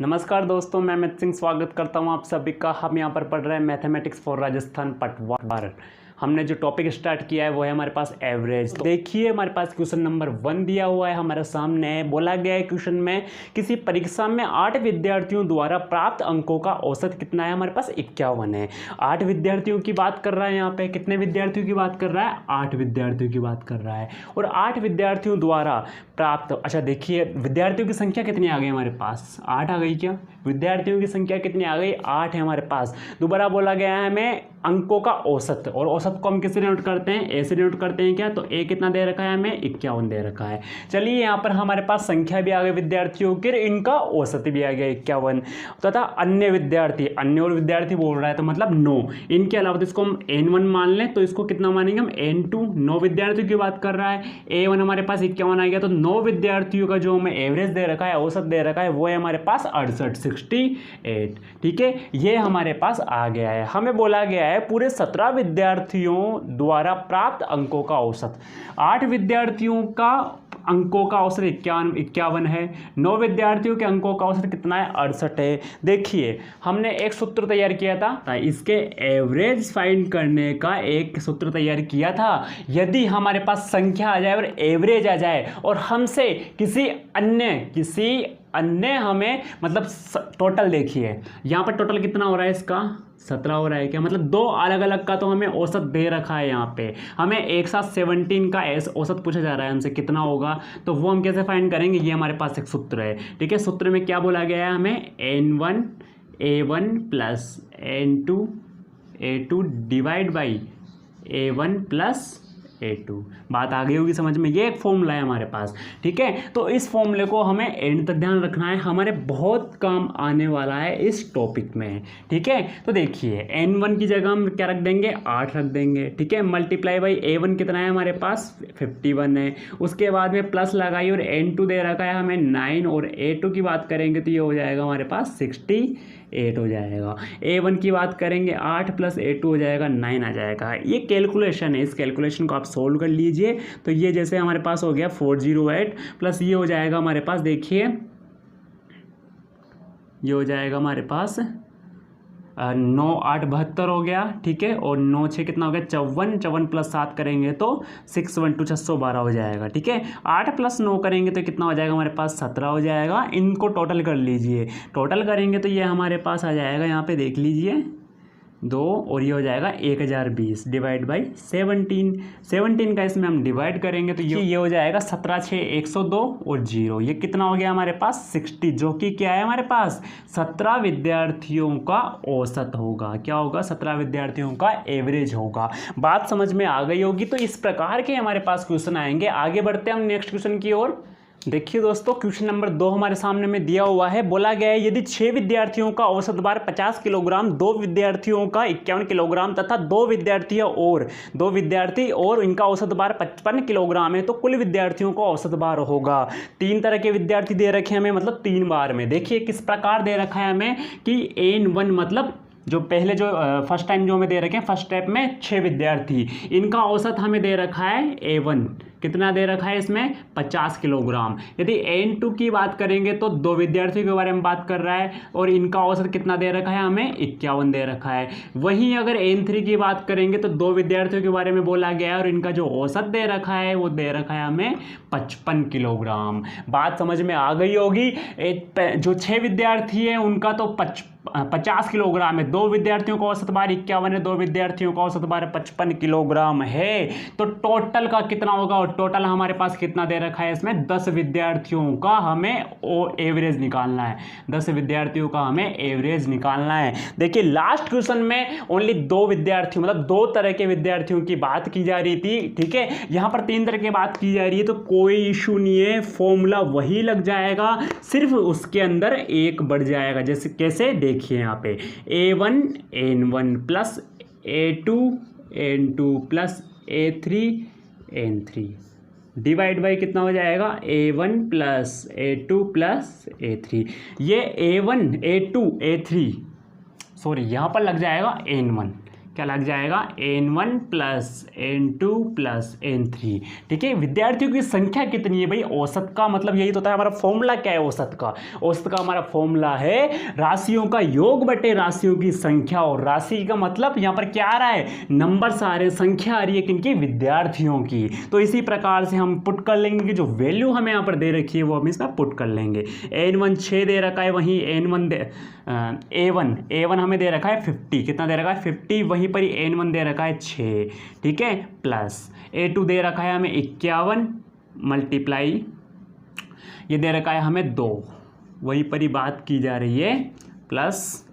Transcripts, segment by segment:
नमस्कार दोस्तों, मैं अमित सिंह स्वागत करता हूं आप सभी का। हम यहां पर पढ़ रहे हैं मैथमेटिक्स फॉर राजस्थान पटवार। हमने जो टॉपिक स्टार्ट किया है वो है हमारे पास एवरेज। तो देखिए हमारे पास क्वेश्चन नंबर 1 दिया हुआ है हमारे सामने। बोला गया है क्वेश्चन में किसी परीक्षा में 8 विद्यार्थियों द्वारा प्राप्त अंकों का औसत कितना है। हमारे पास 51 है। 8 विद्यार्थियों की बात कर रहा है। यहाँ पे कितने विद्यार्थियों की बात कर रहा है? 8 विद्यार्थियों की बात कर रहा है। और 8 विद्यार्थियों द्वारा प्राप्त, अच्छा देखिए विद्यार्थियों की संख्या कितनी आ गई हमारे पास? 8 आ गई क्या? विद्यार्थियों की संख्या कितनी आ गई? 8 है हमारे पास। दोबारा बोला गया है हमें अंकों का औसत, और औसत को हम किससे डिनोट करते हैं? ए से डिनोट करते हैं क्या? तो ए कितना दे रखा है हमें? 51 दे रखा है। चलिए यहाँ पर हमारे पास संख्या भी आ गई विद्यार्थियों की, इनका औसत भी आ गया 51 तथा अन्य विद्यार्थी, अन्य और विद्यार्थी बोल रहा है तो मतलब 9। इनके अलावा तो इसको हम N1 मान लें तो इसको कितना मानेंगे हम? N2। 9 विद्यार्थियों की बात कर रहा है। A1 हमारे पास 51 आ गया, तो 9 विद्यार्थियों का जो हमें एवरेज दे रखा है, औसत दे रखा है, वो है हमारे पास 68। ठीक है, ये हमारे पास आ गया है। हमें बोला गया है पूरे 17 विद्यार्थियों द्वारा प्राप्त अंकों का औसत। 8 विद्यार्थियों का अंकों का औसत 51 है। 9 विद्यार्थियों के अंकों का औसत कितना है? 68 है। देखिए हमने एक सूत्र तैयार किया था, इसके एवरेज फाइंड करने का एक सूत्र तैयार किया था। यदि हमारे पास संख्या आ जाए और एवरेज आ जाए और हमसे किसी अन्य हमें मतलब टोटल, देखिए यहाँ पर टोटल कितना हो रहा है इसका? 17 हो रहा है क्या? मतलब 2 अलग अलग का तो हमें औसत दे रखा है। यहाँ पे हमें एक साथ 17 का औसत पूछा जा रहा है हमसे, कितना होगा? तो वो हम कैसे फाइंड करेंगे? ये हमारे पास एक सूत्र है। ठीक है, सूत्र में क्या बोला गया है हमें? N1 A1 plus N2 A2 divide by A1 plus A2। बात आ गई होगी समझ में। ये एक फॉर्मूला है हमारे पास। ठीक है, तो इस फॉर्मूले को हमें एंड तक ध्यान रखना है, हमारे बहुत काम आने वाला है इस टॉपिक में। ठीक है, तो देखिए N1 की जगह हम क्या रख देंगे? 8 रख देंगे। ठीक है, मल्टीप्लाई बाई A1 कितना है हमारे पास? 51 है। उसके बाद में प्लस लगाई और N2 दे रखा है हमें 9, और A2 की बात करेंगे तो ये हो जाएगा हमारे पास 68 हो जाएगा। A1 की बात करेंगे 8 प्लस A2 हो जाएगा 9 आ जाएगा। ये कैलकुलेशन है, इस कैलकुलेशन को आप सोल्व कर लीजिए। तो ये जैसे हमारे पास हो गया 408 प्लस ये हो जाएगा हमारे पास, देखिए ये हो जाएगा हमारे पास 9 8 72 हो गया। ठीक है, और 9 6 कितना हो गया? 54। 54 प्लस 7 करेंगे तो 612 612 हो जाएगा। ठीक है, 8 प्लस 9 करेंगे तो कितना हो जाएगा हमारे पास? 17 हो जाएगा। इनको टोटल कर लीजिए। टोटल करेंगे तो ये हमारे पास आ जाएगा, यहाँ पे देख लीजिए 2, और ये हो जाएगा 1020 डिवाइड बाई 17 का इसमें हम डिवाइड करेंगे तो ये हो जाएगा 17 6 102 और 0। ये कितना हो गया हमारे पास? 60, जो कि क्या है हमारे पास? 17 विद्यार्थियों का औसत होगा। क्या होगा? 17 विद्यार्थियों का एवरेज होगा। बात समझ में आ गई होगी। तो इस प्रकार के हमारे पास क्वेश्चन आएंगे। आगे बढ़ते हैं हम नेक्स्ट क्वेश्चन की ओर। देखिए दोस्तों, क्वेश्चन नंबर 2 हमारे सामने में दिया हुआ है। बोला गया है यदि 6 विद्यार्थियों का औसत भार 50 किलोग्राम, 2 विद्यार्थियों का 51 किलोग्राम तथा 2 विद्यार्थी और इनका औसत भार 55 किलोग्राम है, तो कुल विद्यार्थियों का औसत भार होगा। 3 तरह के विद्यार्थी दे रखे हैं हमें, मतलब 3 बार में। देखिए किस प्रकार दे रखा है हमें कि N1 मतलब जो पहले जो फर्स्ट टाइम जो हमें दे रखे हैं, फर्स्ट स्टेप में 6 विद्यार्थी, इनका औसत हमें दे रखा है A1 कितना दे रखा है इसमें? 50 किलोग्राम। यदि N2 की बात करेंगे तो 2 विद्यार्थियों के बारे में बात कर रहा है, और इनका औसत कितना दे रखा है हमें? 51 दे रखा है। वहीं अगर N3 की बात करेंगे तो 2 विद्यार्थियों के बारे में बोला गया है, और इनका जो औसत दे रखा है वो दे रखा है हमें 55 किलोग्राम। बात समझ में आ गई होगी। जो 6 विद्यार्थी हैं उनका तो 50 किलोग्राम है। 2 विद्यार्थियों का औसत भार 51 है, 2 विद्यार्थियों का औसत भार 55 किलोग्राम है। तो टोटल का कितना होगा? और टोटल हमारे पास कितना दे रखा है इसमें? 10 विद्यार्थियों का हमें एवरेज निकालना है। 10 विद्यार्थियों का हमें एवरेज निकालना है। देखिए लास्ट क्वेश्चन में ओनली 2 विद्यार्थियों, मतलब 2 तरह के विद्यार्थियों की बात की जा रही थी। ठीक है, यहाँ पर 3 तरह की बात की जा रही है, तो कोई इशू नहीं है, फॉर्मूला वही लग जाएगा, सिर्फ उसके अंदर एक बढ़ जाएगा। जैसे कैसे? देखिए यहाँ पे A1 N1 plus A2 N2 plus A3 N3 divide by कितना हो जाएगा? A1 plus A2 plus A3। ये A1 A2 A3 सॉरी यहाँ पर लग जाएगा N1, क्या लग जाएगा n1 plus n2 plus n3। ठीक है, विद्यार्थियों की संख्या कितनी है भाई, औसत का मतलब यही तो होता है हमारा फॉर्मूला क्या है औसत का। औसत का हमारा फॉर्मूला है राशियों का योग बटे राशियों की संख्या, और राशि का मतलब यहां पर क्या आ रहा है, नंबर्स आ रहे हैं, संख्या आ रही है किनकी, विद्यार्थियों की। तो इसी प्रकार से हम पुट कर लेंगे कि जो वैल्यू हमें यहां पर दे रखी है वो हम इसमें पुट कर लेंगे। n1 6 दे रखा है, वहीं a1 हमें दे रखा है 50, कितना दे रखा है 50, वहीं पर ही n1 दे रखा है 6, ठीक है, प्लस a2 दे रखा है हमें 51 मल्टीप्लाई ये दे रखा है हमें 2, वहीं पर ही बात की जा रही है, प्लस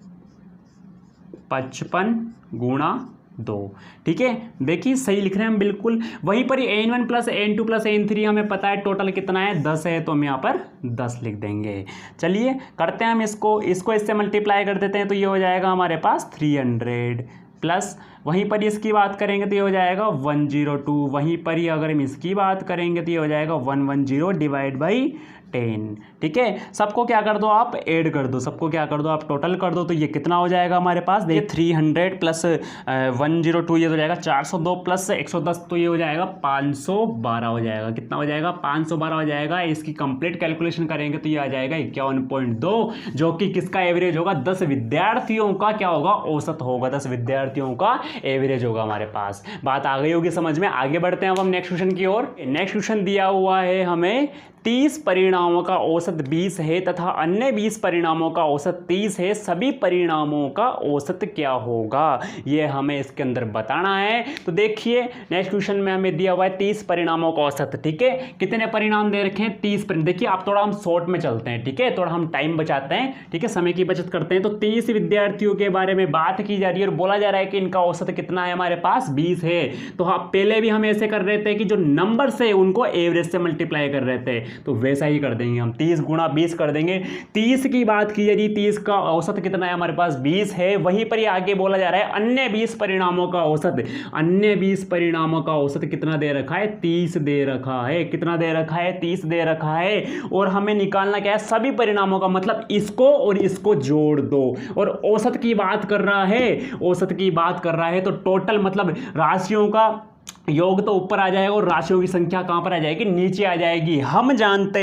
55 गुणा 2। ठीक है, देखिए सही लिख रहे हैं हम बिल्कुल। वहीं पर n1 plus n2 plus n3 हमें पता है टोटल कितना है 10 है, तो हम यहाँ पर 10 लिख देंगे। चलिए करते हैं हम इसको इससे मल्टीप्लाई कर देते हैं, तो ये हो जाएगा हमारे पास 300 प्लस वहीं पर इसकी बात करेंगे तो ये हो जाएगा 102, वहीं पर ही अगर हम इसकी बात करेंगे तो ये हो जाएगा 110 डिवाइड बाई 10। ठीक है, सबको क्या कर दो आप ऐड कर दो, सबको क्या कर दो आप टोटल कर दो, तो ये कितना हो जाएगा हमारे पास, देखिए 300 प्लस 102 ये हो जाएगा 402 प्लस 110, तो ये हो जाएगा 512 हो जाएगा। कितना हो जाएगा 512 हो जाएगा। इसकी कंप्लीट कैलकुलेशन करेंगे तो ये आ जाएगा 51.2, जो कि किसका एवरेज होगा, 10 विद्यार्थियों का क्या होगा, औसत होगा, 10 विद्यार्थियों का एवरेज होगा हमारे पास। बात आ गई होगी समझ में। आगे बढ़ते हैं अब हम नेक्स्ट क्वेश्चन की ओर। नेक्स्ट क्वेश्चन दिया हुआ है हमें 30 परिणामों का औसत 20 है तथा अन्य 20 परिणामों का औसत 30 है, सभी परिणामों का औसत क्या होगा, ये हमें इसके अंदर बताना है। तो देखिए नेक्स्ट क्वेश्चन में हमें दिया हुआ है 30 परिणामों का औसत। ठीक है, कितने परिणाम दे रखे हैं, 30 परिणाम। देखिए आप थोड़ा हम शॉर्ट में चलते हैं, ठीक है, थोड़ा हम टाइम बचाते हैं, ठीक है, समय की बचत करते हैं। तो 30 विद्यार्थियों के बारे में बात की जा रही है और बोला जा रहा है कि इनका औसत कितना है, हमारे पास 20 है। तो आप पहले भी हम ऐसे कर रहे थे कि जो नंबर से उनको एवरेज से मल्टीप्लाई कर रहे थे, तो वैसा ही कर देंगे हम, 30 गुणा 20 कर देंगे। 30 की बात की जा रही है, 30 का औसत कितना है, हमारे पास 20 है। वहीं पर ही आगे बोला जा रहा है अन्य 20 परिणामों का औसत, अन्य 20 परिणामों का औसत कितना दे रखा है, 30 दे रखा है। कितना दे रखा है, 30 दे रखा है। और हमें निकालना क्या है, सभी परिणामों का, मतलब इसको और इसको जोड़ दो। और औसत की बात कर रहा है, औसत की बात कर रहा है, तो टोटल मतलब राशियों का योग तो ऊपर आ जाएगा और राशियों की संख्या कहां पर आ जाएगी, नीचे आ जाएगी। हम जानते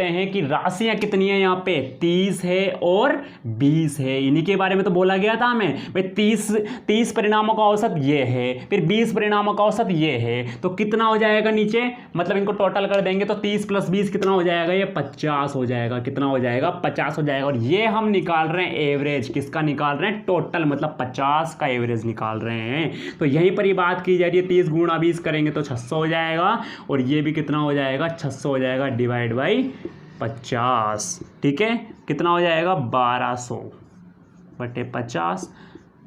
हैं कि राशियां कितनी है, यहाँ पे 30 है और 20 है, इन्हीं के बारे में तो बोला गया था हमें भाई। 30 परिणामों का औसत ये है, फिर 20 परिणामों का औसत ये है, तो कितना हो जाएगा नीचे, मतलब इनको टोटल कर देंगे तो 30 प्लस 20 कितना हो जाएगा, ये 50 हो जाएगा। कितना हो जाएगा, 50 हो जाएगा। और ये हम निकाल रहे हैं एवरेज, किसका निकाल रहे हैं, टोटल, मतलब 50 का एवरेज निकाल रहे हैं। तो यहीं पर ही बात की जा रही है, 30 गुणा 20 करेंगे तो 600 हो जाएगा, और ये भी कितना हो जाएगा, 600 हो जाएगा डिवाइड बाई 50। ठीक है, कितना हो जाएगा, 1200 बटे 50।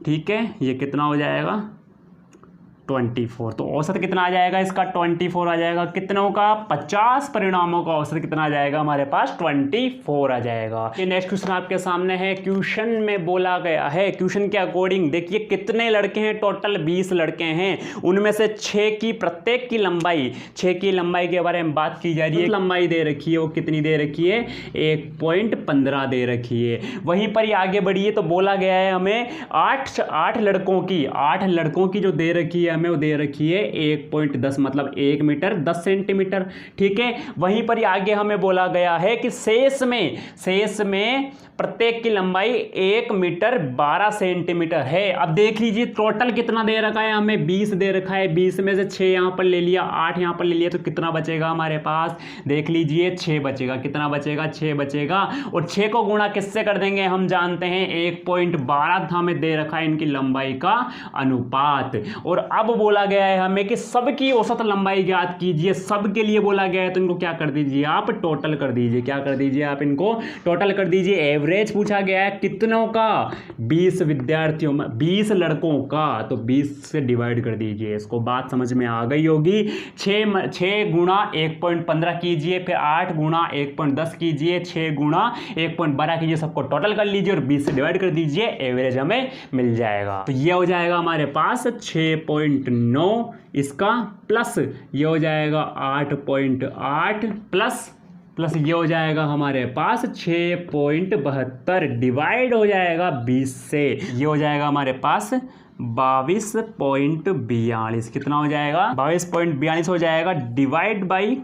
ठीक है, ये कितना हो जाएगा, 24। तो औसत कितना आ जाएगा इसका, 24 आ जाएगा। कितनों का, 50 परिणामों का औसत कितना आ जाएगा हमारे पास, 24 आ जाएगा। ये नेक्स्ट क्वेश्चन आपके सामने है। क्वेश्चन में बोला गया है, क्वेश्चन के अकॉर्डिंग देखिए कितने लड़के हैं, टोटल 20 लड़के हैं, उनमें से 6 की प्रत्येक की लंबाई, 6 की लंबाई के बारे में बात की जा रही है। लंबाई दे रखी है, वो कितनी दे रखी है, 1.15 दे रखी है। वहीं पर ही आगे बढ़िए तो बोला गया है हमें 8 लड़कों की जो दे रखी है हमें, वो दे रखी है 1.10, मतलब 1 मीटर 10 सेंटीमीटर। ठीक है, वहीं पर ही आगे हमें बोला गया है कि शेष में प्रत्येक की लंबाई 1 मीटर 12 सेंटीमीटर है। अब देख लीजिए टोटल कितना दे रखा है हमें, 20 दे रखा है। 20 में से 6 यहां पर ले लिया, 8 यहां पर ले लिया, तो कितना बचेगा हमारे पास, देख लीजिए 6 बचेगा। कितना बचेगा, 6 बचेगा। और 6 को गुणा किससे कर देंगे, हम जानते हैं 1.12 हमें दे रखा है इनकी लंबाई का अनुपात। और अब बोला गया है हमें कि सबकी औसत लंबाई ज्ञात कीजिए, सबके लिए बोला गया है, तो इनको क्या कर दीजिए आप, टोटल कर दीजिए। क्या कर दीजिए आप, इनको टोटल कर दीजिए। एवरेज पूछा गया है कितनों का, 20 विद्यार्थियों में, 20 लड़कों का, तो 20 से डिवाइड कर दीजिए। इसको बात समझ में आ गई होगी। 6 गुणा 1.15 कीजिए, फिर 8 गुणा 1.10 कीजिए, 6 गुणा 1.12 कीजिए, सबको टोटल कर लीजिए और 20 से डिवाइड कर दीजिए, एवरेज हमें मिल जाएगा। तो ये हो जाएगा हमारे पास 6.9 इसका, प्लस ये हो जाएगा 8.8 प्लस ये हो जाएगा हमारे पास 6.72 डिवाइड हो जाएगा 20 से, ये हो जाएगा हमारे पास 22.42 कितना हो जाएगा, 22.42 हो जाएगा डिवाइड बाई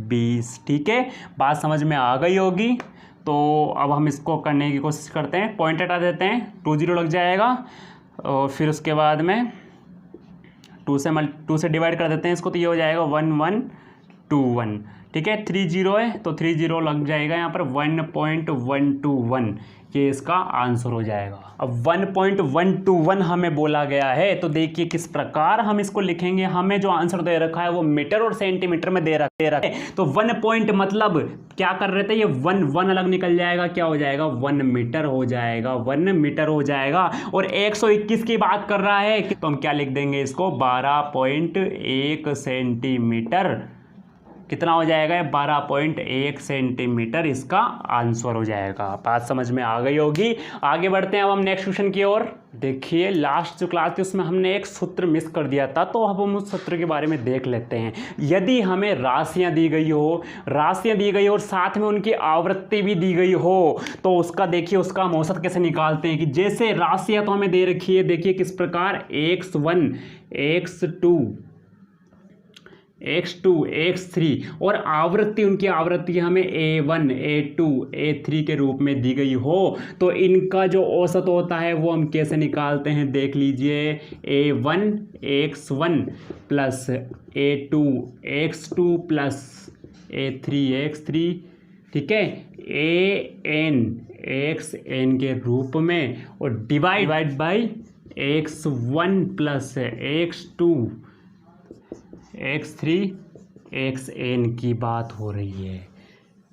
20। ठीक है, बात समझ में आ गई होगी। तो अब हम इसको करने की कोशिश करते हैं, पॉइंट हटा देते हैं, 2 0 लग जाएगा और फिर उसके बाद में 2 से डिवाइड कर देते हैं इसको, तो ये हो जाएगा 1121। ठीक है, 3 0 है तो 3 0 लग जाएगा यहाँ पर 1.121, ये इसका आंसर हो जाएगा। अब 1.121 हमें बोला गया है, तो देखिए किस प्रकार हम इसको लिखेंगे। हमें जो आंसर दे रखा है वो मीटर और सेंटीमीटर में दे रखा है, तो 1 पॉइंट मतलब क्या कर रहे थे, ये 1 अलग निकल जाएगा, क्या हो जाएगा 1 मीटर हो जाएगा, 1 मीटर हो जाएगा। और 121 की बात कर रहा है तो हम क्या लिख देंगे इसको, 12.1 सेंटीमीटर, कितना हो जाएगा, 12.1 सेंटीमीटर इसका आंसर हो जाएगा। बात समझ में आ गई होगी। आगे बढ़ते हैं अब हम नेक्स्ट क्वेश्चन की ओर। देखिए लास्ट जो क्लास थी उसमें हमने एक सूत्र मिस कर दिया था, तो अब हम उस सूत्र के बारे में देख लेते हैं। यदि हमें राशियां दी गई हो और साथ में उनकी आवृत्ति भी दी गई हो, तो उसका देखिए उसका हम औसत कैसे निकालते हैं। कि जैसे राशियां तो हमें दे रखी है, देखिए किस प्रकार x1 x2 x2 x3 और आवृत्ति, उनकी आवृत्ति हमें a1 a2 a3 के रूप में दी गई हो, तो इनका जो औसत होता है वो हम कैसे निकालते हैं, देख लीजिए। a1 x1 plus a2 x2 plus a3 x3, ठीक है, an xn के रूप में, और divide by x1 plus x2 x3 xn की बात हो रही है।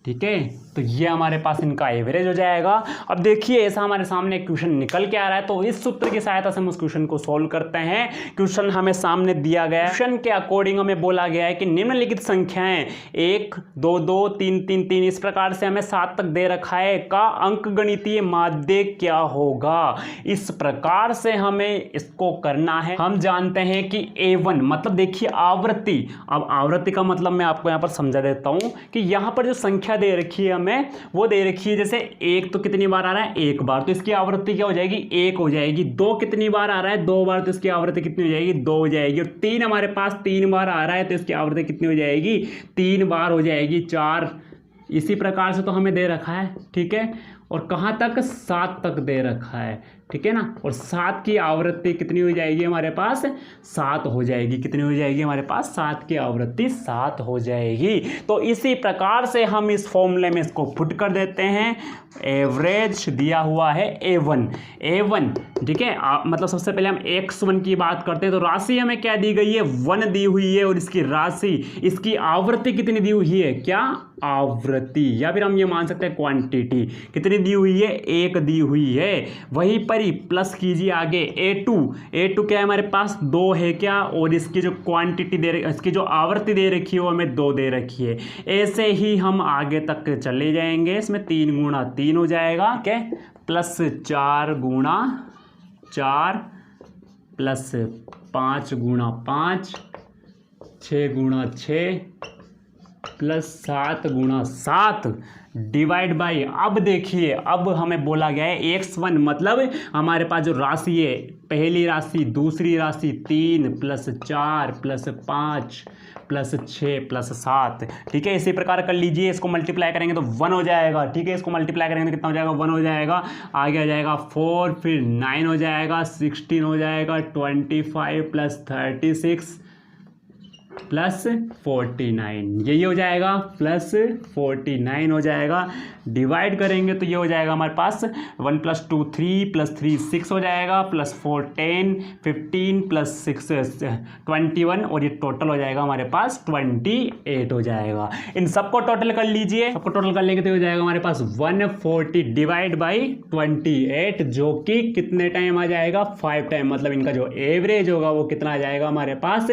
ठीक है, तो ये हमारे पास इनका एवरेज हो जाएगा। अब देखिए ऐसा हमारे सामने क्वेश्चन निकल के आ रहा है, तो इस सूत्र की सहायता से हम उस क्वेश्चन को सॉल्व करते हैं। क्वेश्चन हमें सामने दिया गया है, क्वेश्चन के अकॉर्डिंग हमें बोला गया है कि निम्नलिखित संख्याएं 1 2 2 3 3 3 इस प्रकार से हमें 7 तक दे रखा है, का अंकगणितीय माध्य क्या होगा। इस प्रकार से हमें इसको करना है। हम जानते हैं कि a1 मतलब देखिए आवृत्ति, अब आवृत्ति का मतलब मैं आपको यहाँ पर समझा देता हूँ कि यहाँ पर जो संख्या दे रखी है हमें, वो दे रखी है जैसे 1 तो कितनी बार आ रहा है, 1 बार, तो इसकी आवृत्ति क्या हो जाएगी, 1 हो जाएगी। 2 कितनी बार आ रहा है, 2 बार, तो इसकी आवृत्ति कितनी हो जाएगी, 2 हो जाएगी। और 3 हमारे पास 3 बार आ रहा है, तो इसकी आवृत्ति कितनी हो जाएगी, 3 बार हो जाएगी। 4 इसी प्रकार से तो हमें दे रखा है। ठीक है, और कहाँ तक, 7 तक दे रखा है। ठीक है ना, और 7 की आवृत्ति कितनी हो जाएगी हमारे पास, 7 हो जाएगी। कितनी हो जाएगी हमारे पास, 7 की आवृत्ति 7 हो जाएगी। तो इसी प्रकार से हम इस फॉर्मूले में इसको पुट कर देते हैं। एवरेज दिया हुआ है a1, ठीक है, मतलब सबसे पहले हम x1 की बात करते हैं, तो राशि हमें क्या दी गई है, 1 दी हुई है, और इसकी राशि, इसकी आवृत्ति कितनी दी हुई है, क्या आवृत्ति, या फिर हम ये मान सकते हैं क्वांटिटी कितनी दी हुई है, 1 दी हुई है। वहीं पर ही प्लस कीजिए आगे a2 क्या है हमारे पास, 2 है क्या, और इसकी जो क्वांटिटी इसकी जो आवृत्ति दे रखी है वो हमें 2 दे रखी है। ऐसे ही हम आगे तक चले जाएंगे, इसमें 3 गुणा 3 हो जाएगा, क्या, प्लस 4 गुणा 4 प्लस 5 गुणा 5, 6 गुणा 6 प्लस 7 गुणा 7 डिवाइड बाई, अब देखिए अब हमें बोला गया है x1 मतलब हमारे पास जो राशि है, पहली राशि, दूसरी राशि 3 प्लस 4 प्लस 5 प्लस 6 प्लस 7। ठीक है, इसी प्रकार कर लीजिए, इसको मल्टीप्लाई करेंगे तो 1 हो जाएगा। ठीक है, इसको मल्टीप्लाई करेंगे तो कितना हो जाएगा, 1 हो जाएगा। आगे आ जाएगा 4, फिर 9 हो जाएगा, 16 हो जाएगा, 25 प्लस 36 प्लस 49, यही हो जाएगा, प्लस 49 हो जाएगा। डिवाइड करेंगे तो ये हो जाएगा हमारे पास 1 + 2 3 + 3 6 हो जाएगा, प्लस 4 10 15 प्लस 6 21, और ये टोटल हो जाएगा हमारे पास 28 हो जाएगा। इन सबको टोटल कर लीजिए, सबको टोटल कर लेंगे तो हो जाएगा हमारे पास 140 डिवाइड बाई 28, जो कि कितने टाइम आ जाएगा, 5 टाइम, मतलब इनका जो एवरेज होगा वो कितना आ जाएगा हमारे पास,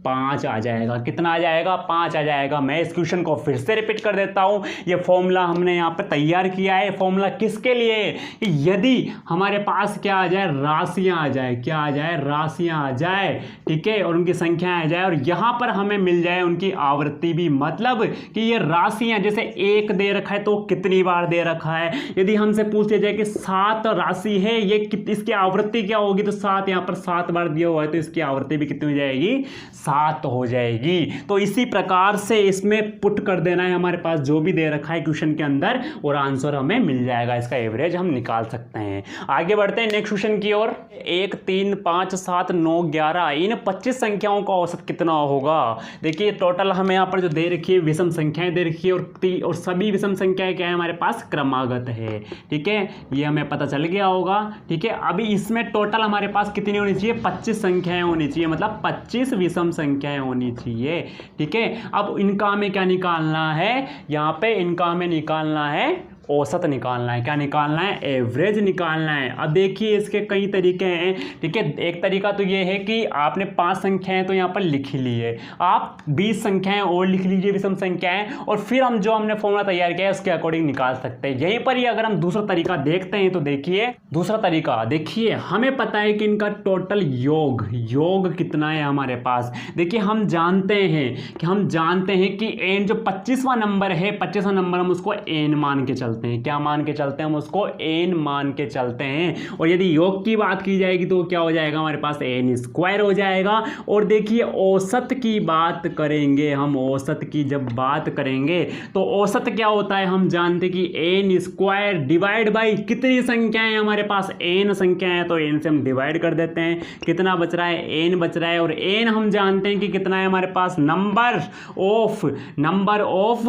5 आ जाएगा। कितना आ जाएगा? 5 आ जाएगा। मैं इस क्वेश्चन को फिर से रिपीट कर देता हूं। ये फॉर्मूला हमने यहाँ पे तैयार किया है। फॉर्मूला किसके लिए? कि यदि हमारे पास क्या आ जाए? राशियां आ जाए। क्या आ जाए? राशियां आ जाए, ठीक है, और उनकी संख्या आ जाए, और यहां पर हमें मिल जाए उनकी आवृत्ति भी। मतलब कि ये राशियां, जैसे 1 दे रखा है तो कितनी बार दे रखा है। यदि हमसे पूछ लिया जाए कि 7 राशि है, ये इसकी आवृत्ति क्या होगी, तो 7 यहां पर 7 बार दिया हुआ है, तो इसकी आवृत्ति भी कितनी हो जाएगी? 7 हो जाएगी। तो इसी प्रकार से इसमें पुट कर देना है हमारे पास जो भी दे रखा है क्वेश्चन के अंदर, और आंसर हमें मिल जाएगा। इसका एवरेज हम निकाल सकते हैं। आगे बढ़ते हैं नेक्स्ट क्वेश्चन की ओर। 1, 3, 5, 7, 9, 11 इन 25 संख्याओं का औसत कितना होगा? देखिए टोटल हमें यहाँ पर जो दे रखी है विषम संख्याएं दे रखी है, और सभी विषम संख्याएं क्या है हमारे पास? क्रमागत है, ठीक है, ये हमें पता चल गया होगा, ठीक है। अभी इसमें टोटल हमारे पास कितनी होनी चाहिए? 25 संख्याएं होनी चाहिए, मतलब 25 विषम संख्याएं होनी चाहिए, ठीक है। अब इनका हमें क्या निकालना है? यहाँ पे इनका हमें निकालना है औसत निकालना है। क्या निकालना है? एवरेज निकालना है। अब देखिए इसके कई तरीके हैं, ठीक है। एक तरीका तो ये है कि आपने 5 संख्याएं तो यहाँ पर लिख ही ली है, आप 20 संख्याएं और लिख लीजिए विषम संख्याएं, और फिर हम जो हमने फॉर्मूला तैयार किया है उसके अकॉर्डिंग निकाल सकते हैं। यहीं पर ही अगर हम दूसरा तरीका देखते हैं तो देखिए दूसरा तरीका, देखिए हमें पता है कि इनका टोटल योग कितना है हमारे पास। देखिए हम जानते हैं कि एन जो 25वां नंबर है, 25वां नंबर हम उसको एन मान के चलते हैं। क्या मान के चलते हैं? हम उसको एन मान के चलते हैं। और यदि योग की बात की जाएगी तो क्या हो जाएगा हमारे पास? एन स्क्वायर हो जाएगा। और देखिए औसत की बात करेंगे हम, औसत की जब बात करेंगे तो औसत क्या होता है? हम जानते कि एन स्क्वायर डिवाइड बाई कितनी संख्याएं हमारे पास? एन संख्याएं हैं, तो एन से हम डिवाइड कर देते हैं। कितना बच रहा है? एन बच रहा है। और एन हम जानते हैं कि कितना है हमारे पास? नंबर ऑफ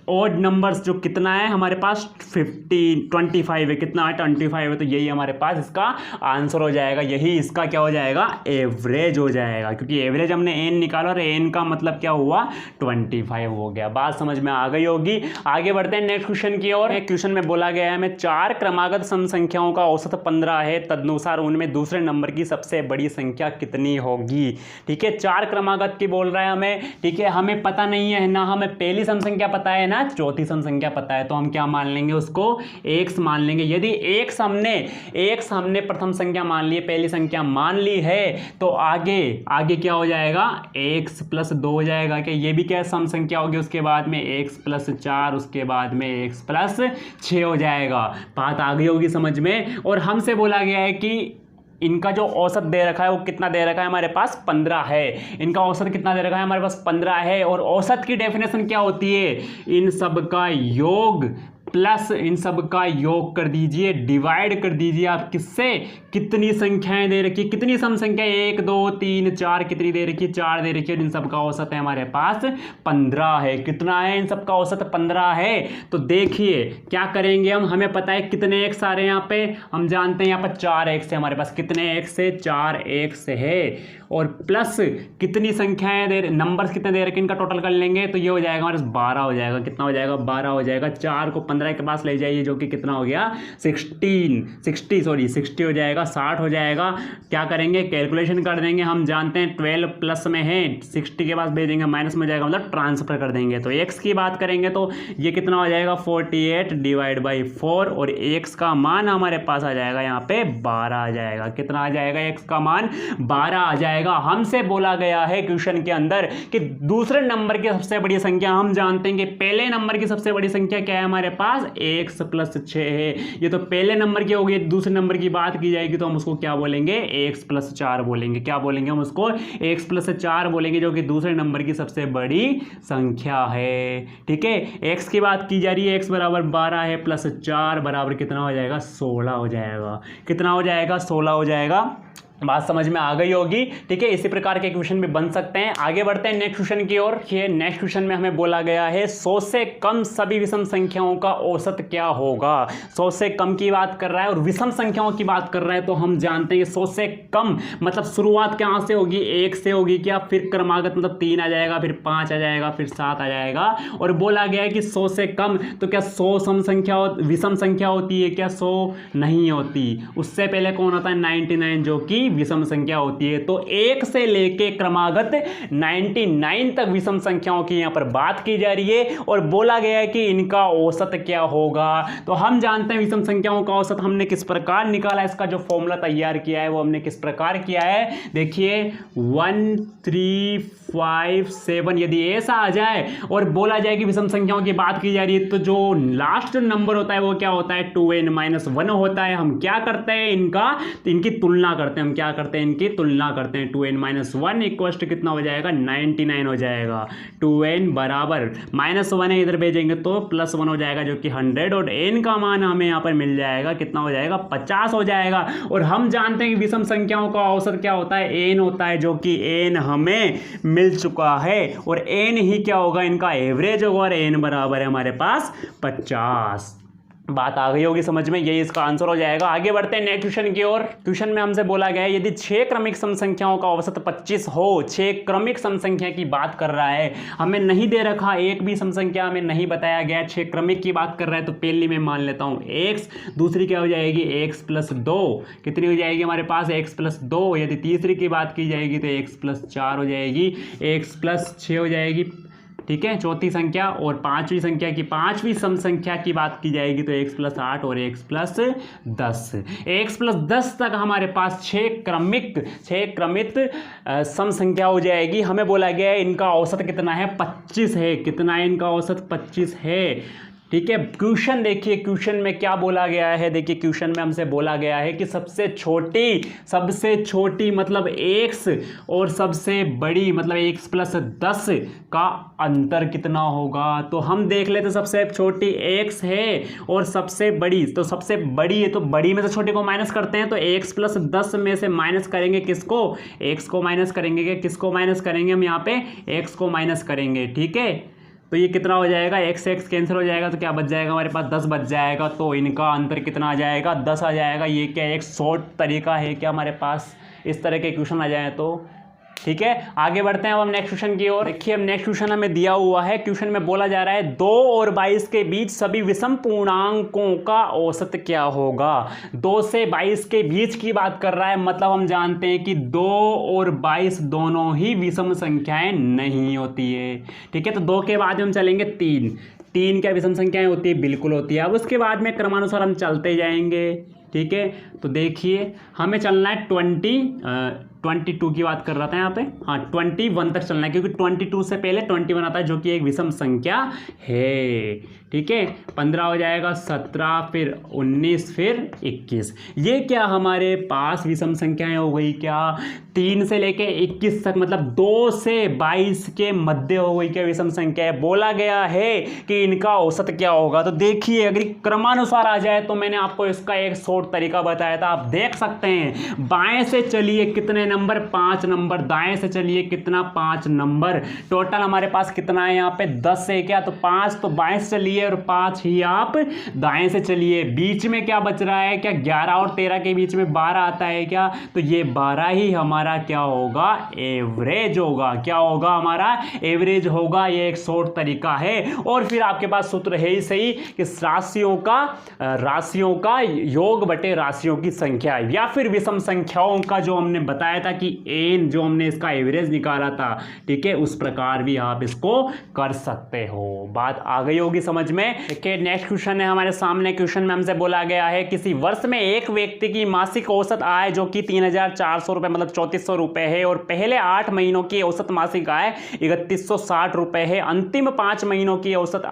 ऑड नंबर्स जो कितना है हमारे पास? 25 है। कितना है? 25 है। तो यही हमारे पास इसका आंसर हो जाएगा। यही इसका क्या हो जाएगा? एवरेज हो जाएगा, क्योंकि एवरेज हमने एन निकाला और एन का मतलब क्या हुआ? 25 हो गया। बात समझ में आ गई होगी। आगे बढ़ते हैं नेक्स्ट क्वेश्चन की ओर। क्वेश्चन में बोला गया है हमें 4 क्रमागत सम संख्याओं का औसत 15 है, तदनुसार उनमें दूसरे नंबर की सबसे बड़ी संख्या कितनी होगी? ठीक है, 4 क्रमागत की बोल रहा है हमें, ठीक है। हमें पता नहीं है ना, हमें पहली सम संख्या पता है ना चौथी सम संख्या पता है, तो हम क्या मान लेंगे? उसको x मान लेंगे। यदि x हमने प्रथम संख्या मान ली है, पहली संख्या मान ली है, तो आगे क्या हो जाएगा? x + 2 हो जाएगा। क्या ये भी क्या सम संख्या होगी? उसके बाद में x + 4, उसके बाद में x + 6 हो जाएगा। बात आ गई होगी समझ में। और हमसे बोला गया है कि इनका जो औसत दे रखा है वो कितना दे रखा है हमारे पास? 15 है। इनका औसत कितना दे रखा है हमारे पास? 15 है। और औसत की डेफिनेशन क्या होती है? इन सब का योग प्लस इन सब का योग कर दीजिए, डिवाइड कर दीजिए आप किससे? कितनी संख्याएं दे रखी है, कितनी सम संख्या? 1, 2, 3, 4 कितनी दे रखी है? 4 दे रखी है। इन सब का औसत है हमारे पास 15 है। कितना है? इन सब का औसत 15 है। तो देखिए क्या करेंगे हम, हमें पता है कितने एक्स आ रहे हैं यहाँ पे, हम जानते हैं यहाँ पर 4 एक्स है हमारे पास। कितने एक्स है? 4 एक्स है। और प्लस कितनी संख्याएं दे, नंबर्स कितने दे रखे, इनका टोटल कर लेंगे तो ये हो जाएगा हमारे पास 12 हो जाएगा। कितना हो जाएगा? 12 हो जाएगा। 4 को 15 के पास ले जाइए, जो कि कितना हो गया? 60 हो जाएगा, 60 हो जाएगा। क्या करेंगे? कैलकुलेशन कर देंगे। हम जानते हैं 12 प्लस में है, 60 के पास भेजेंगे, माइनस में हो जाएगा, मतलब ट्रांसफर कर देंगे। तो एक्स की बात करेंगे तो ये कितना हो जाएगा? 48 डिवाइड बाई 4, और एक्स का मान हमारे पास आ जाएगा यहाँ पे 12 आ जाएगा। कितना आ जाएगा? एक्स का मान 12 आ जाएगा। हमसे बोला गया है क्वेश्चन के अंदर कि दूसरे नंबर की सबसे बड़ी संख्या, हम जानते हैं कि पहले नंबर की सबसे बड़ी संख्या क्या है हमारे पास? x + 6 है। ये तो पहले नंबर की होगी। दूसरे नंबर की बात की जाएगी तो हम उसको क्या बोलेंगे? x + 4 बोलेंगे। क्या बोलेंगे हम उसको? x + 4 बोलेंगे, जो कि दूसरे नंबर की सबसे बड़ी संख्या है। ठीक है, x की बात की जा रही है, x बराबर 12 है, प्लस 4 बराबर कितना हो जाएगा? 16 हो जाएगा। कितना हो जाएगा? 16 हो जाएगा। बात समझ में आ गई होगी। ठीक है, इसी प्रकार के क्वेश्चन भी बन सकते हैं। आगे बढ़ते हैं नेक्स्ट क्वेश्चन की ओर। ये नेक्स्ट क्वेश्चन में हमें बोला गया है 100 से कम सभी विषम संख्याओं का औसत क्या होगा। 100 से कम की बात कर रहा है और विषम संख्याओं की बात कर रहा है, तो हम जानते हैं 100 से कम मतलब शुरुआत कहाँ से होगी? 1 से होगी क्या? फिर क्रमागत मतलब 3 आ जाएगा, फिर 5 आ जाएगा, फिर 7 आ जाएगा। और बोला गया है कि 100 से कम, तो क्या 100 सम संख्या विषम संख्या होती है क्या? 100 नहीं होती। उससे पहले कौन होता है? 99, जो कि ही विषम संख्या होती है। तो 1 से लेके क्रमागत 99 तक विषम संख्याओं की यहाँ पर बात की जा रही है और बोला गया है कि इनका औसत क्या होगा। तो हम जानते हैं विषम संख्याओं का औसत हमने किस प्रकार निकाला, इसका जो फॉर्मूला तैयार किया है वो हमने किस प्रकार किया है। देखिए 1 3 5 7 यदि ऐसा आ जाए और बोला जाए कि विषम संख्याओं की बात की जा रही है तो जो लास्ट नंबर होता है वो क्या होता है 2n-1 होता है। हम क्या करते हैं इनकी तुलना करते हैं। हम क्या करते हैं इनकी तुलना करते हैं। 2n-1 इक्वल टू कितना हो जाएगा 99 हो जाएगा। 2n बराबर -1 है इधर भेजेंगे तो +1 हो जाएगा जो कि 100 और n का मान हमें यहाँ पर मिल जाएगा कितना हो जाएगा 50 हो जाएगा। और हम जानते हैं कि विषम संख्याओं का औसत क्या होता है n होता है, जो कि n हमें मिल चुका है और n ही क्या होगा इनका एवरेज होगा और n बराबर है हमारे पास 50। बात आ गई होगी समझ में, यही इसका आंसर हो जाएगा। आगे बढ़ते हैं नेक्स्ट क्वेश्चन की ओर। क्वेश्चन में हमसे बोला गया है यदि 6 क्रमिक सम संख्याओं का औसत 25 हो, 6 क्रमिक सम संख्या की बात कर रहा है, हमें नहीं दे रखा, एक भी सम संख्या हमें नहीं बताया गया, 6 क्रमिक की बात कर रहा है तो पहली मैं मान लेता हूँ x, दूसरी क्या हो जाएगी x+2, कितनी हो जाएगी हमारे पास x+2। यदि तीसरी की बात की जाएगी तो x+4 हो जाएगी, x+6 हो जाएगी, ठीक है, चौथी संख्या। और पांचवी संख्या की पांचवी सम संख्या की बात की जाएगी तो x+8 और x+10। x+10 तक हमारे पास 6 क्रमिक सम संख्या हो जाएगी। हमें बोला गया है इनका औसत कितना है 25 है। कितना है इनका औसत 25 है, ठीक है। क्वेश्चन देखिए, क्वेश्चन में क्या बोला गया है। देखिए क्वेश्चन में हमसे बोला गया है कि सबसे छोटी मतलब x और सबसे बड़ी मतलब x+10 का अंतर कितना होगा। तो हम देख लेते, सबसे छोटी x है और सबसे बड़ी, तो सबसे बड़ी है तो बड़ी में से छोटे को माइनस करते हैं तो x+10 में से माइनस करेंगे किसको, x को माइनस करेंगे। किसको माइनस करेंगे हम यहाँ पे x को माइनस करेंगे, ठीक है। तो ये कितना हो जाएगा, x कैंसिल हो जाएगा तो क्या बच जाएगा हमारे पास 10 बच जाएगा। तो इनका अंतर कितना आ जाएगा 10 आ जाएगा। ये क्या एक शॉर्ट तरीका है क्या हमारे पास, इस तरह के क्वेश्चन आ जाए तो, ठीक है। आगे बढ़ते हैं अब हम नेक्स्ट क्वेश्चन की ओर। देखिए अब नेक्स्ट क्वेश्चन हमें दिया हुआ है। क्वेश्चन में बोला जा रहा है 2 और 22 के बीच सभी विषम पूर्णांकों का औसत क्या होगा। 2 से 22 के बीच की बात कर रहा है, मतलब हम जानते हैं कि 2 और 22 दोनों ही विषम संख्याएं नहीं होती है, ठीक है। तो 2 के बाद हम चलेंगे 3 क्या विषम संख्याएं होती है, बिल्कुल होती है। अब उसके बाद में क्रमानुसार हम चलते जाएंगे, ठीक है। तो देखिए हमें चलना है 22 की बात कर रहा था यहाँ पे, हाँ 21 तक चलना है क्योंकि 22 से पहले 21 आता है जो कि एक विषम संख्या है, ठीक है। 15 हो जाएगा, 17 फिर 19 फिर 21। ये क्या हमारे पास विषम संख्याएं हो गई क्या, 3 से लेके 21 तक मतलब 2 से 22 के मध्य हो गई क्या विषम संख्या है। बोला गया है कि इनका औसत क्या होगा। तो देखिए अगर क्रमानुसार आ जाए तो मैंने आपको इसका एक शॉर्ट तरीका बताया था, आप देख सकते हैं। बाएं से चलिए कितने नंबर, 5 नंबर, दाएं से चलिए कितना 5 नंबर, टोटल हमारे पास कितना है यहाँ पे 10 है क्या, तो 5 तो बाएं से चलिए और 5 ही आप दाएं से चलिए। बीच में क्या बच रहा है, क्या 11 और 13 के बीच में 12 आता है क्या, तो ये 12 ही हमारा क्या होगा, एवरेज होगा। क्या होगा हमारा एवरेज होगा। ये एक शॉर्ट तरीका है। और फिर आपके पास सूत्र है ही सही कि राशियों का योग बटे राशियों की संख्या, या फिर विषम संख्याओं का जो हमने बताया था कि n जो हमने इसका एवरेज निकाला था, ठीक है, उस प्रकार भी आप इसको कर सकते हो। बात आ गई होगी समझ में। देखिए नेक्स्ट क्वेश्चन है हमारे सामने। क्वेश्चन में हमसे बोला गया है किसी वर्ष में एक व्यक्ति की मासिक औसत आय जो कि 3,400 रुपए मतलब 3,400 रुपए है और पहले 8 महीनों की औसत मासिक आय 3,160 रुपए है। अंतिम 5 महीनों की औसत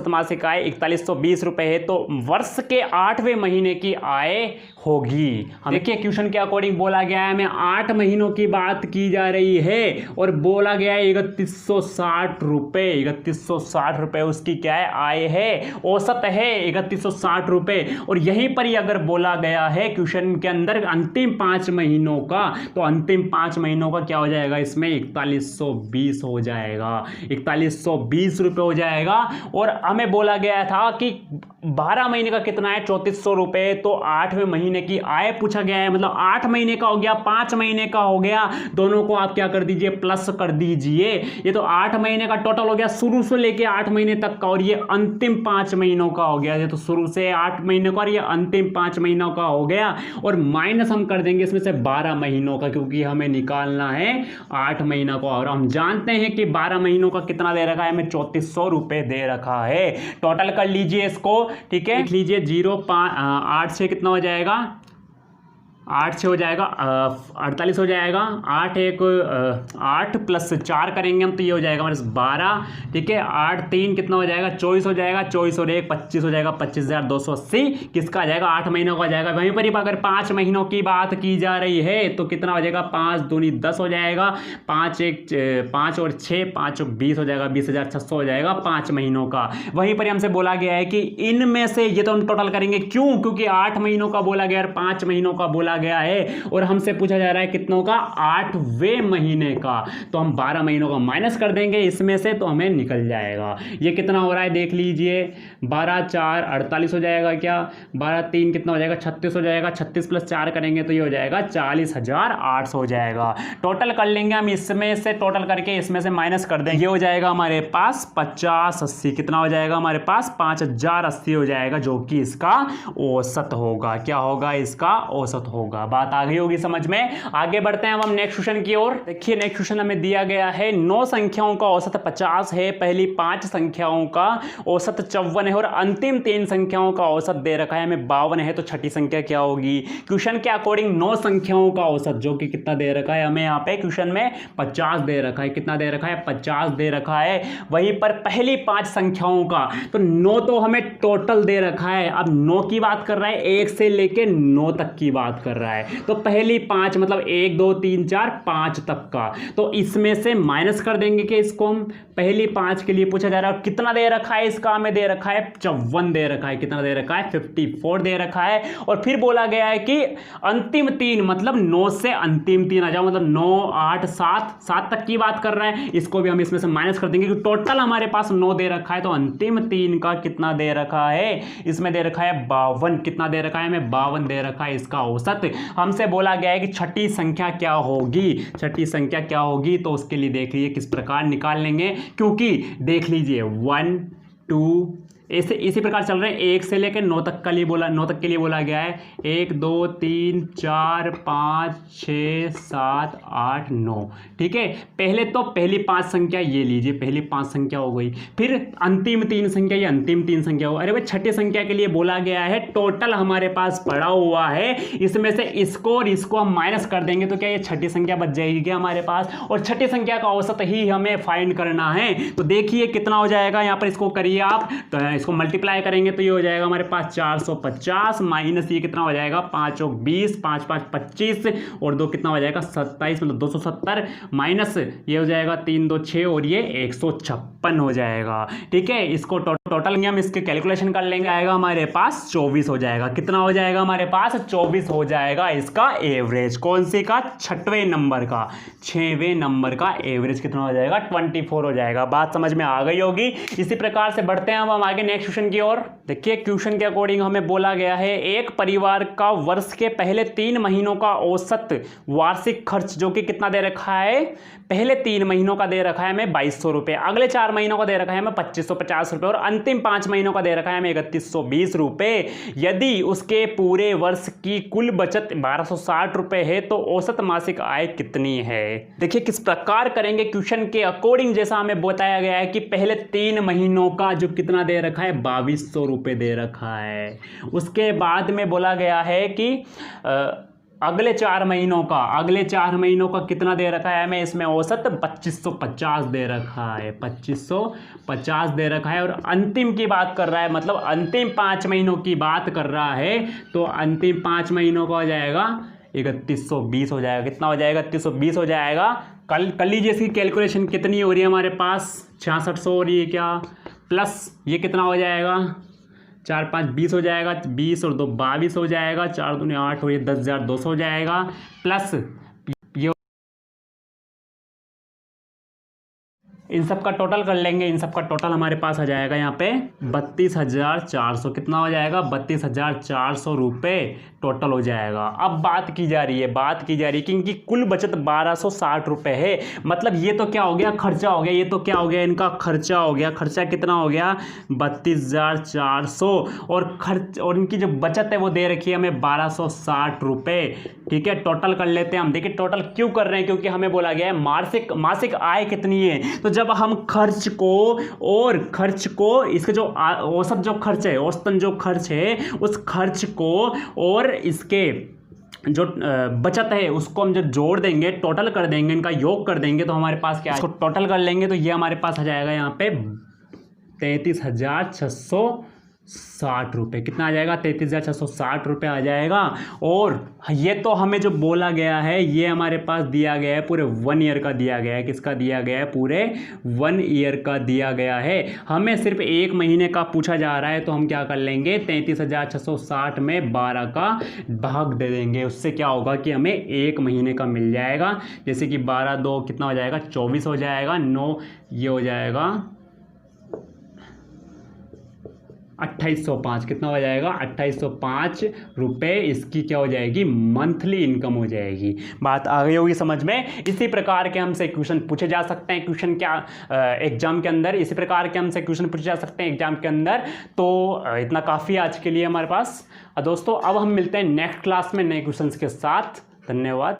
मासिक आय 4,120 रुपए है। तो वर्ष के 8वें महीने की आय होगी। देखिए क्वेश्चन के अकॉर्डिंग बोला गया है, हमें 8 महीनों की बात की जा रही है और बोला गया है 3,160 रुपए, 3,160 रुपए उसकी क्या है, आय है, औसत है 3,160 रुपए। और यहीं पर ही अगर बोला गया है क्वेश्चन के अंदर अंतिम 5 महीनों का, तो अंतिम 5 महीनों का क्या हो जाएगा, इसमें 4,120 हो जाएगा, 4,120 रुपए हो जाएगा। और हमें बोला गया था कि 12 महीने का कितना है, 3,400 रुपए। तो 8वें महीने की आय पूछा गया है, मतलब 8 महीने का हो गया 5 महीने का हो गया, दोनों को आप क्या कर दीजिए, प्लस कर दीजिए। ये तो 8 महीने का टोटल हो गया शुरू से लेके 8 महीने तक का, और ये अंतिम 5 महीनों का हो गया। ये तो शुरू से 8 महीने का और ये अंतिम 5 महीनों का हो गया, और माइनस हम कर देंगे इसमें से 12 महीनों का, क्योंकि हमें निकालना है 8 महीनों का, और हम जानते हैं कि 12 महीनों का कितना दे रखा है हमें, 3400 रुपए दे रखा है। टोटल कर लीजिए इसको, ठीक है, लिख लीजिए 8 से कितना हो जाएगा, 8 से हो जाएगा 48 हो जाएगा, 8 प्लस 4 करेंगे हम तो ये हो जाएगा हमारे 12, ठीक है, 8 3 कितना हो जाएगा, 24 हो जाएगा, 24 और 1 25 हो जाएगा, 25,280 किसका आ जाएगा, 8 महीनों का आ जाएगा। वहीं पर ही अगर 5 महीनों की बात की जा रही है तो कितना हो जाएगा, 5 दूनी 10 हो जाएगा, 5 और 6 5 और 20 हो जाएगा, 20,600 हो जाएगा 5 महीनों का। वहीं पर हमसे बोला गया है कि इनमें से ये तो हम टोटल करेंगे, क्यों, क्योंकि 8 महीनों का बोला गया और 5 महीनों का बोला गया है, और हमसे पूछा जा रहा है कितनों का, 8वें महीने का। तो हम 12 महीनों का माइनस कर देंगे इसमें से, तो हमें निकल जाएगा ये कितना हो रहा है, देख लीजिए 12 4 48 हो जाएगा, क्या 12 3 कितना हो जाएगा, 36 हो जाएगा, 36 प्लस 4 करेंगे तो ये हो जाएगा 40,800 हो जाएगा। टोटल कर लेंगे हम इसमें से, टोटल करके इसमें से माइनस कर देंगे, ये हो जाएगा हमारे पास 50 80 कितना हो जाएगा हमारे पास, 5080 हो जाएगा, जो कि इसका औसत होगा। क्या होगा, इसका औसत होगा। बात आ गई होगी समझ में। आगे बढ़ते हैं अब हम नेक्स्ट क्वेश्चन की ओर। देखिए नेक्स्ट क्वेश्चन हमें दिया गया है, 9 संख्याओं का औसत 50 है, पहली 5 संख्याओं का औसत 54 है, और अंतिम 3 संख्याओं का औसत दे रखा है हमें 52 है, तो छठी संख्या क्या होगी। क्वेश्चन के अकॉर्डिंग 9 संख्याओं का औसत जो कि कितना दे रखा है हमें, यहाँ पे क्वेश्चन में 50 दे रखा है, कितना दे रखा है, 50 दे रखा है। वहीं पर पहली 5 संख्याओं का तो 9 तो हमें टोटल दे रखा है, अब 9 की बात कर रहा है, 1 से लेके 9 तक की बात कर रहा है, तो पहली 5 मतलब 1 2 3 4 5 तक का, तो इसमें से माइनस कर देंगे कि इसको हम पहली 5 के लिए पूछा जा रहा है, कितना दे रखा है इसका, हमें दे रखा है 54 दे रखा है, कितना दे रखा है 54 दे रखा है। और फिर बोला गया है कि अंतिम 3 मतलब 9 से अंतिम 3 आ जाओ, मतलब 9 8 7 तक की बात कर रहा है, इसको भी हम इसमें से माइनस कर देंगे, क्योंकि टोटल हमारे पास 9 दे रखा है, तो अंतिम 3 का कितना दे रखा है, इसमें दे रखा है 52, कितना दे रखा है हमें 52 दे रखा है इसका औसत। हमसे बोला गया है कि छठी संख्या क्या होगी, छठी संख्या क्या होगी, तो उसके लिए देख लीजिए किस प्रकार निकाल लेंगे, क्योंकि देख लीजिए 1 2 ऐसे इसी प्रकार चल रहे हैं, 1 से लेकर 9 तक के लिए बोला गया है, 1 2 3 4 5 6 7 8 9, ठीक है। पहले तो पहली 5 संख्या ये लीजिए, पहली 5 संख्या हो गई, फिर अंतिम 3 संख्या, ये अंतिम 3 संख्या हो, अरे भाई छठी संख्या के लिए बोला गया है, टोटल हमारे पास पड़ा हुआ है, इसमें से इसको और इसको हम माइनस कर देंगे, तो क्या ये छठी संख्या बच जाएगी क्या हमारे पास, और छठी संख्या का औसत ही हमें फाइंड करना है। तो देखिए कितना हो जाएगा, यहाँ पर इसको करिए आप, तो इसको मल्टीप्लाई करेंगे तो ये हो जाएगा हमारे पास 450 माइनस ये कितना हो जाएगा, 5 और 20 5 5 25 और 2 कितना हो जाएगा 27, मतलब 270 माइनस ये हो जाएगा 3 2 6 और ये 156 हो जाएगा, ठीक है। इसको टोटल हम इसके कैलकुलेशन कर लेंगे, आएगा हमारे पास 24 हो जाएगा, कितना हो जाएगा हमारे पास 24 हो जाएगा इसका एवरेज, कौन से का, 6वें नंबर का, 6वें नंबर का एवरेज कितना हो जाएगा 24 हो जाएगा। बात समझ में आ गई होगी। इसी प्रकार से बढ़ते हैं हम आगे नेक्स्ट क्वेश्चन की ओर। देखिए क्वेश्चन के अकॉर्डिंग हमें बोला गया है, एक परिवार का वर्ष के पहले 3 महीनों का औसत वार्षिक खर्च जो कि कितना दे रखा है, पहले 3 महीनों का दे रखा है हमें 2200 रुपये, अगले 4 महीनों का दे रखा है हमें 2550 रुपये, और अंतिम 5 महीनों का दे रखा है हमें 3120 रुपये। यदि उसके पूरे वर्ष की कुल बचत 1260 रुपये है तो औसत मासिक आय कितनी है। देखिए किस प्रकार करेंगे, क्वेश्चन के अकॉर्डिंग जैसा हमें बताया गया है कि पहले 3 महीनों का जो कितना दे रखा है 2200 रुपये दे रखा है, उसके बाद में बोला गया है कि अगले 4 महीनों का कितना दे रखा है हमें, इसमें औसत 2550 दे रखा है, 2550 दे रखा है, और अंतिम की बात कर रहा है, मतलब अंतिम 5 महीनों की बात कर रहा है, तो अंतिम 5 महीनों का हो जाएगा 3120 हो जाएगा, कितना हो जाएगा 3120 हो जाएगा। कल लीजिए इसकी कैलकुलेशन कितनी हो रही है हमारे पास, 6600 हो रही है क्या, प्लस ये कितना हो जाएगा 4 5 20 हो जाएगा, 20 और 2 22 हो जाएगा, 4 दूनी 8 हो, ये 10,200 हो जाएगा, प्लस ये इन सब का टोटल कर लेंगे, इन सब का टोटल हमारे पास आ जाएगा यहाँ पे 32,400। कितना हो जाएगा? 32,400 रुपये टोटल हो जाएगा। अब बात की जा रही है कि इनकी कुल बचत 1260 रुपये है। मतलब ये तो क्या हो गया? खर्चा हो गया। ये तो क्या हो गया? इनका खर्चा हो गया। खर्चा कितना हो गया? 32,400। और इनकी जो बचत है वो दे रखी है हमें 1260 रुपये। ठीक है, टोटल कर लेते हैं हम। देखिए टोटल क्यों कर रहे हैं? क्योंकि हमें बोला गया है मासिक आय कितनी है। तो जब हम खर्च को इसके जो औसत जो खर्च है, औसतन जो खर्च है, उस खर्च को और इसके जो बचत है उसको हम जब जोड़ देंगे, टोटल कर देंगे, इनका योग कर देंगे, तो हमारे पास क्या है? इसको टोटल कर लेंगे तो ये हमारे पास आ जाएगा यहाँ पे 33,660 रुपये। कितना आ जाएगा? 33,660 रुपये आ जाएगा। और ये तो हमें जो बोला गया है ये हमारे पास दिया गया है पूरे 1 ईयर का दिया गया है। किसका दिया गया है? पूरे 1 ईयर का दिया गया है। हमें सिर्फ 1 महीने का पूछा जा रहा है, तो हम क्या कर लेंगे? 33,660 में 12 का भाग दे देंगे। उससे क्या होगा कि हमें 1 महीने का मिल जाएगा। जैसे कि 12 2 कितना हो जाएगा? 24 हो जाएगा। 9 ये हो जाएगा 2805। कितना हो जाएगा? 2805 रुपये इसकी क्या हो जाएगी? मंथली इनकम हो जाएगी। बात आ गई होगी समझ में। इसी प्रकार के हमसे क्वेश्चन पूछे जा सकते हैं एग्जाम के अंदर। इसी प्रकार के हमसे क्वेश्चन पूछे जा सकते हैं एग्जाम के अंदर। तो इतना काफ़ी आज के लिए हमारे पास। दोस्तों अब हम मिलते हैं नेक्स्ट क्लास में नए क्वेश्चन के साथ। धन्यवाद।